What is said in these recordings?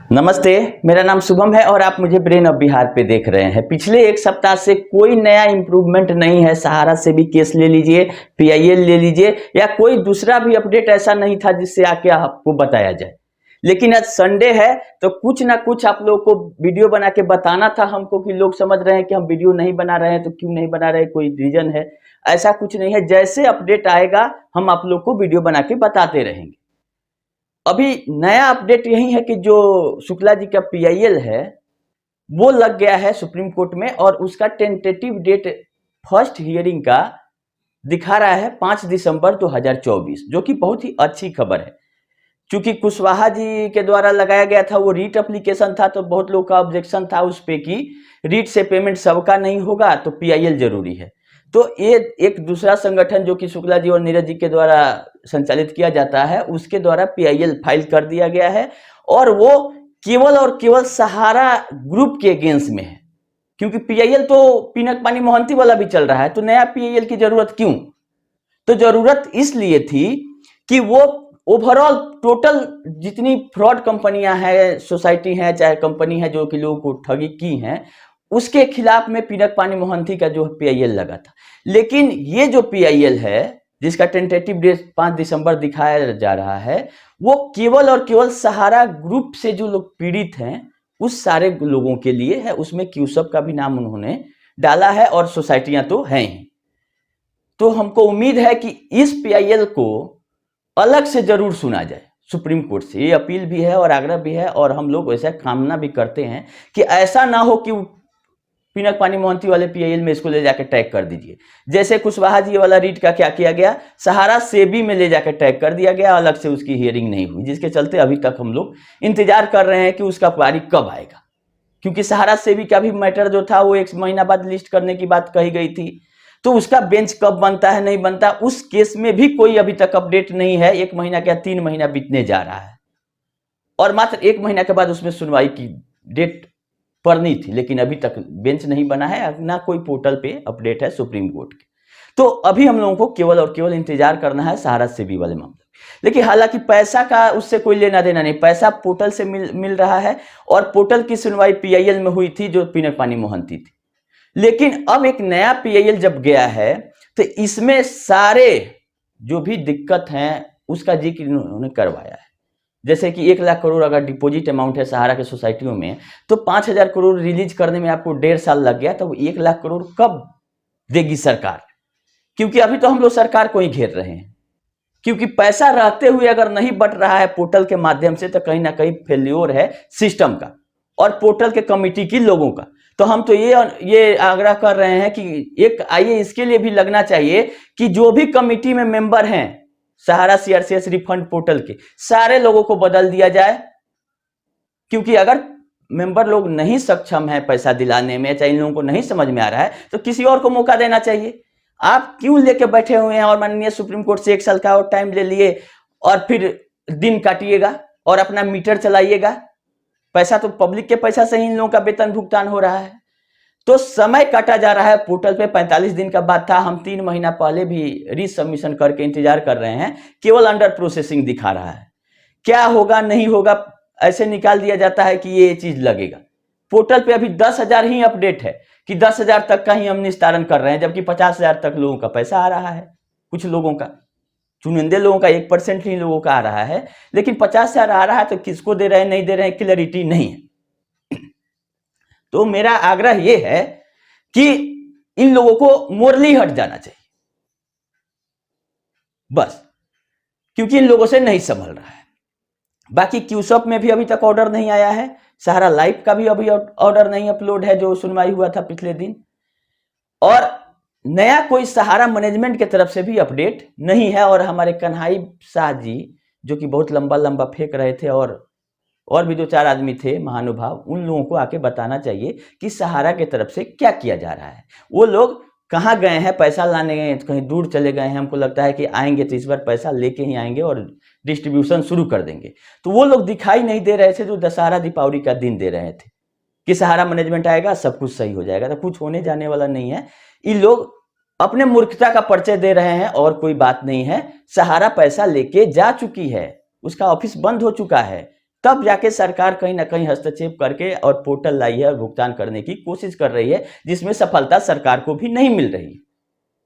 नमस्ते, मेरा नाम शुभम है और आप मुझे ब्रेन ऑफ बिहार पे देख रहे हैं। पिछले एक सप्ताह से कोई नया इम्प्रूवमेंट नहीं है। सहारा से भी केस ले लीजिए, पीआईएल ले लीजिए या कोई दूसरा भी अपडेट ऐसा नहीं था जिससे आके आपको बताया जाए। लेकिन आज संडे है तो कुछ ना कुछ आप लोगों को वीडियो बना के बताना था हमको कि लोग समझ रहे हैं कि हम वीडियो नहीं बना रहे हैं तो क्यों नहीं बना रहे, कोई रीजन है? ऐसा कुछ नहीं है, जैसे अपडेट आएगा हम आप लोग को वीडियो बना के बताते रहेंगे। अभी नया अपडेट यही है कि जो शुक्ला जी का पीआईएल है वो लग गया है सुप्रीम कोर्ट में और उसका टेंटेटिव डेट फर्स्ट हियरिंग का दिखा रहा है 5 दिसंबर 2024, जो कि बहुत ही अच्छी खबर है। क्योंकि कुशवाहा जी के द्वारा लगाया गया था वो रीट एप्लीकेशन था, तो बहुत लोग का ऑब्जेक्शन था उस पे कि रीट से पेमेंट सबका नहीं होगा तो पीआईएल जरूरी है। तो ये एक दूसरा संगठन जो कि शुक्ला जी और नीरज जी के द्वारा संचालित किया जाता है उसके द्वारा पीआईएल फाइल कर दिया गया है और वो केवल और केवल सहारा ग्रुप के अगेंस्ट में है। क्योंकि पीआईएल तो पिनक पानी मोहंती वाला भी चल रहा है, तो नया पीआईएल की जरूरत क्यों? तो जरूरत इसलिए थी कि वो ओवरऑल टोटल जितनी फ्रॉड कंपनियां हैं, सोसाइटी हैं, चाहे कंपनी है जो कि लोगों को ठगी की हैं, उसके खिलाफ में पिनक पानी मोहंती का जो पीआईएल लगा था। लेकिन ये जो पीआईएल है जिसका टेंटेटिव डेट 5 दिसंबर दिखाया जा रहा है, वो केवल और केवल सहारा ग्रुप से जो लोग पीड़ित हैं उस सारे लोगों के लिए है। उसमें क्यूसब का भी नाम उन्होंने डाला है और सोसाइटियां तो हैं ही। तो हमको उम्मीद है कि इस पीआईएल को अलग से जरूर सुना जाए सुप्रीम कोर्ट से। ये अपील भी है और आग्रह भी है और हम लोग वैसा कामना भी करते हैं कि ऐसा ना हो कि पिनक पानी मोहंती वाले पीआईएल में इसको ले जाकर टैग कर दीजिए। जैसे कुशवाहा जी वाला रीट का क्या किया गया, सहारा सेबी में ले जाकर टैग कर दिया गया, अलग से उसकी हियरिंग नहीं हुई, जिसके चलते अभी तक हम लोग इंतजार कर रहे हैं कि उसका पारी कब आएगा। क्योंकि सहारा सेबी का भी मैटर जो था वो 1 महीना बाद लिस्ट करने की बात कही गई थी, तो उसका बेंच कब बनता है नहीं बनता उस केस में भी कोई अभी तक अपडेट नहीं है। 1 महीना क्या 3 महीना बीतने जा रहा है और मात्र 1 महीना के बाद उसमें सुनवाई की डेट पड़नी थी, लेकिन अभी तक बेंच नहीं बना है, ना कोई पोर्टल पे अपडेट है सुप्रीम कोर्ट के। तो अभी हम लोगों को केवल और केवल इंतजार करना है सहारा सेबी वाले मामले। लेकिन हालांकि पैसा का उससे कोई लेना देना नहीं, पैसा पोर्टल से मिल रहा है और पोर्टल की सुनवाई पीआईएल में हुई थी जो पिनक पानी मोहंती थी। लेकिन अब एक नया पीआईएल जब गया है तो इसमें सारे जो भी दिक्कत हैं उसका जिक्र उन्होंने करवाया है। जैसे कि 1 लाख करोड़ अगर डिपॉजिट अमाउंट है सहारा के सोसाइटियों में, तो 5,000 करोड़ रिलीज करने में आपको 1.5 साल लग गया, तो 1 लाख करोड़ कब देगी सरकार? क्योंकि अभी तो हम लोग सरकार को ही घेर रहे हैं। क्योंकि पैसा रहते हुए अगर नहीं बट रहा है पोर्टल के माध्यम से, तो कहीं ना कहीं फेल्योर है सिस्टम का और पोर्टल के कमिटी की लोगों का। तो हम तो ये आग्रह कर रहे हैं कि एक आइए इसके लिए भी लगना चाहिए कि जो भी कमिटी में मेंबर हैं सहारा सीआरसीएस रिफंड पोर्टल के, सारे लोगों को बदल दिया जाए। क्योंकि अगर मेंबर लोग नहीं सक्षम है पैसा दिलाने में, चाहे इन लोगों को नहीं समझ में आ रहा है, तो किसी और को मौका देना चाहिए। आप क्यों लेके बैठे हुए हैं और माननीय सुप्रीम कोर्ट से 1 साल का और टाइम ले लिए और फिर दिन काटिएगा और अपना मीटर चलाइएगा? पैसा तो पब्लिक के पैसा से ही इन लोगों का वेतन भुगतान हो रहा है। तो समय काटा जा रहा है पोर्टल पे। 45 दिन का बात था, हम 3 महीना पहले भी रीसबमिशन करके इंतजार कर रहे हैं, केवल अंडर प्रोसेसिंग दिखा रहा है। क्या होगा नहीं होगा ऐसे निकाल दिया जाता है कि ये चीज लगेगा। पोर्टल पे अभी 10,000 ही अपडेट है कि 10,000 तक का ही हम निस्तारण कर रहे हैं, जबकि 50,000 तक लोगों का पैसा आ रहा है। कुछ लोगों का, चुनिंदे लोगों का 1% ही लोगों का आ रहा है, लेकिन 50,000 आ रहा है तो किसको दे रहे हैं नहीं दे रहे हैं क्लैरिटी नहीं है। तो मेरा आग्रह यह है कि इन लोगों को मोरली हट जाना चाहिए बस, क्योंकि इन लोगों से नहीं संभल रहा है। बाकी क्यूसॉप में भी अभी तक ऑर्डर नहीं आया है, सहारा लाइफ का भी अभी ऑर्डर नहीं अपलोड है जो सुनवाई हुआ था पिछले दिन, और नया कोई सहारा मैनेजमेंट की तरफ से भी अपडेट नहीं है। और हमारे कन्हाई शाह जी जो कि बहुत लंबा लंबा फेंक रहे थे और भी 2-4 आदमी थे महानुभाव, उन लोगों को आके बताना चाहिए कि सहारा की तरफ से क्या किया जा रहा है। वो लोग कहाँ गए हैं, पैसा लाने गए हैं, कहीं दूर चले गए हैं। हमको लगता है कि आएंगे तो इस बार पैसा लेके ही आएंगे और डिस्ट्रीब्यूशन शुरू कर देंगे। तो वो लोग दिखाई नहीं दे रहे थे जो दशहरा दीपावली का दिन दे रहे थे कि सहारा मैनेजमेंट आएगा सब कुछ सही हो जाएगा। तो कुछ होने जाने वाला नहीं है। ये लोग अपने मूर्खता का परिचय दे रहे हैं और कोई बात नहीं है। सहारा पैसा लेके जा चुकी है, उसका ऑफिस बंद हो चुका है, तब जाके सरकार कहीं ना कहीं हस्तक्षेप करके और पोर्टल लाई है और भुगतान करने की कोशिश कर रही है, जिसमें सफलता सरकार को भी नहीं मिल रही।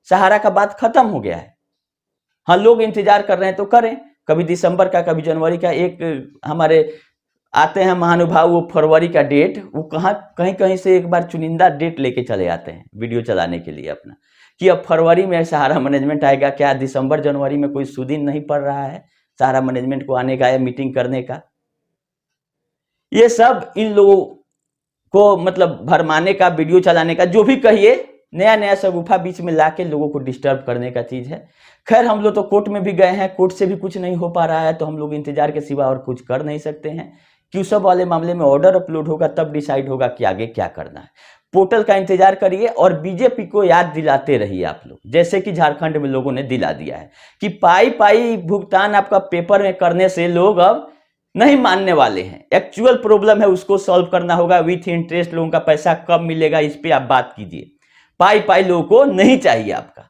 सहारा का बात खत्म हो गया है। हाँ, लोग इंतजार कर रहे हैं तो करें, कभी दिसंबर का, कभी जनवरी का। एक हमारे आते हैं महानुभाव, वो फरवरी का डेट, वो कहीं कहीं से एक बार चुनिंदा डेट लेके चले आते हैं वीडियो चलाने के लिए अपना, कि अब फरवरी में सहारा मैनेजमेंट आएगा। क्या दिसंबर जनवरी में कोई सुदिन नहीं पड़ रहा है सहारा मैनेजमेंट को आने का या मीटिंग करने का? ये सब इन लोगों को मतलब भरमाने का, वीडियो चलाने का, जो भी कहिए, नया नया शगुफा बीच में ला के लोगों को डिस्टर्ब करने का चीज है। खैर, हम लोग तो कोर्ट में भी गए हैं, कोर्ट से भी कुछ नहीं हो पा रहा है, तो हम लोग इंतजार के सिवा और कुछ कर नहीं सकते हैं। क्यूसब वाले मामले में ऑर्डर अपलोड होगा तब डिसाइड होगा कि आगे क्या करना है। पोर्टल का इंतजार करिए और बीजेपी को याद दिलाते रहिए आप लोग, जैसे कि झारखंड में लोगों ने दिला दिया है कि पाई पाई भुगतान आपका पेपर में करने से लोग अब नहीं मानने वाले हैं। एक्चुअल प्रॉब्लम है, उसको सॉल्व करना होगा। विथ इंटरेस्ट लोगों का पैसा कब मिलेगा, इस पे आप बात कीजिए। पाई पाई लोगों को नहीं चाहिए आपका।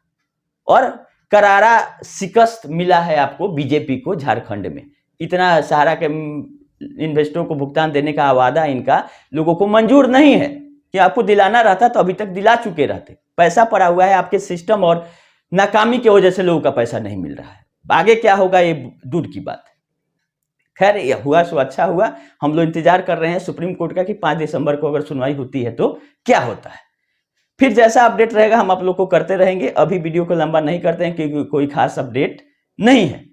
और करारा शिकस्त मिला है आपको बीजेपी को झारखंड में। इतना सहारा के इन्वेस्टरों को भुगतान देने का वादा इनका लोगों को मंजूर नहीं है। कि आपको दिलाना रहता तो अभी तक दिला चुके रहते। पैसा पड़ा हुआ है आपके सिस्टम और नाकामी की वजह से लोगों का पैसा नहीं मिल रहा है। आगे क्या होगा ये दूर की बात है। खैर, ये हुआ सो अच्छा हुआ। हम लोग इंतजार कर रहे हैं सुप्रीम कोर्ट का कि 5 दिसंबर को अगर सुनवाई होती है तो क्या होता है। फिर जैसा अपडेट रहेगा हम आप लोग को करते रहेंगे। अभी वीडियो को लंबा नहीं करते हैं क्योंकि कोई खास अपडेट नहीं है।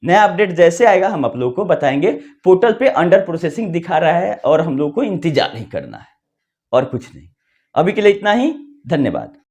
नया अपडेट जैसे आएगा हम आप लोग को बताएंगे। पोर्टल पे अंडर प्रोसेसिंग दिखा रहा है और हम लोग को इंतजार नहीं करना है और कुछ नहीं। अभी के लिए इतना ही, धन्यवाद।